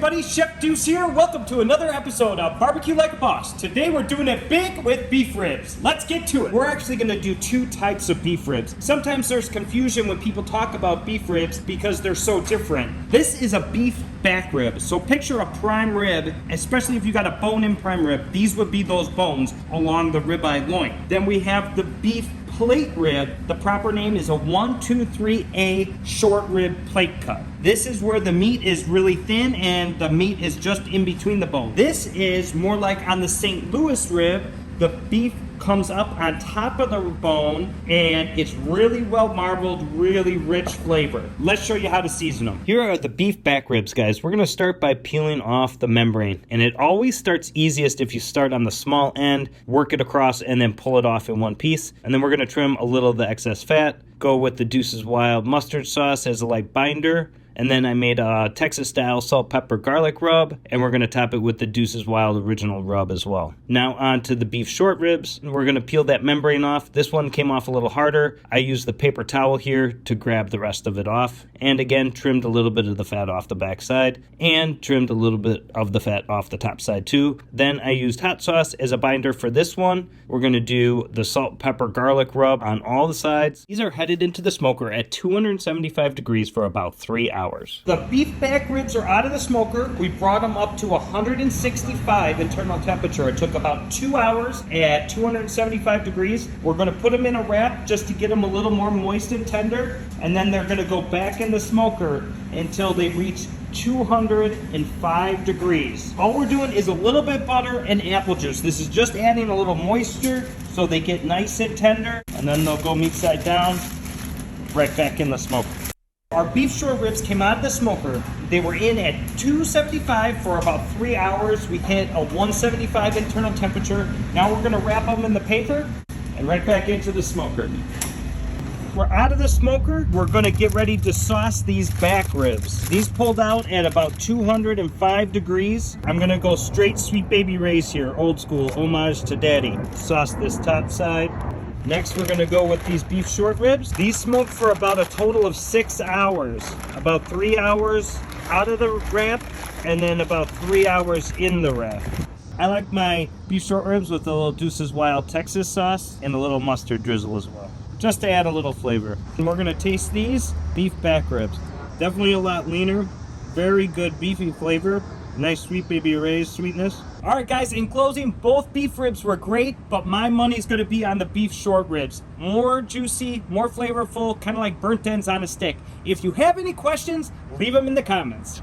everybody, Chef Deuce here. Welcome to another episode of Barbecue Like a Boss. Today we're doing it big with beef ribs. Let's get to it. We're actually going to do two types of beef ribs. Sometimes there's confusion when people talk about beef ribs because they're so different. This is a beef back rib. So picture a prime rib, especially if you got a bone-in prime rib. These would be those bones along the ribeye loin. Then we have the beef plate rib. The proper name is a 1-2-3A short rib plate cut. This is where the meat is really thin and the meat is just in between the bone. This is more like on the St. Louis rib. The beef comes up on top of the bone and it's really well marbled, really rich flavor. Let's show you how to season them. Here are the beef back ribs, guys. We're gonna start by peeling off the membrane, and it always starts easiest if you start on the small end, work it across, and then pull it off in one piece. And then we're gonna trim a little of the excess fat, go with the Deuce's Wild mustard sauce as a light binder. And then I made a Texas-style salt, pepper, garlic rub, and we're going to top it with the Deuce's Wild original rub as well. Now on to the beef short ribs. We're going to peel that membrane off. This one came off a little harder. I used the paper towel here to grab the rest of it off. And again, trimmed a little bit of the fat off the back side, and trimmed a little bit of the fat off the top side too. Then I used hot sauce as a binder for this one. We're going to do the salt, pepper, garlic rub on all the sides. These are headed into the smoker at 275 degrees for about 3 hours. The beef back ribs are out of the smoker. We brought them up to 165 internal temperature. It took about 2 hours at 275 degrees. We're going to put them in a wrap just to get them a little more moist and tender, and then they're going to go back in the smoker until they reach 205 degrees. All we're doing is a little bit butter and apple juice. This is just adding a little moisture so they get nice and tender, and then they'll go meat side down, right back in the smoker. Our beef short ribs came out of the smoker. They were in at 275 for about 3 hours. We hit a 175 internal temperature. Now we're gonna wrap them in the paper and right back into the smoker. We're out of the smoker. We're gonna get ready to sauce these back ribs. These pulled out at about 205 degrees. I'm gonna go straight Sweet Baby Ray's here, old school, homage to daddy. Sauce this top side. Next, we're gonna go with these beef short ribs. These smoked for about a total of 6 hours. About 3 hours out of the wrap, and then about 3 hours in the wrap. I like my beef short ribs with a little Deuce's Wild Texas sauce and a little mustard drizzle as well, just to add a little flavor. And we're gonna taste these beef back ribs. Definitely a lot leaner, very good beefy flavor. Nice Sweet Baby Ray's sweetness. All right, guys, in closing, both beef ribs were great, but my money's gonna be on the beef short ribs. More juicy, more flavorful, kind of like burnt ends on a stick. If you have any questions, leave them in the comments.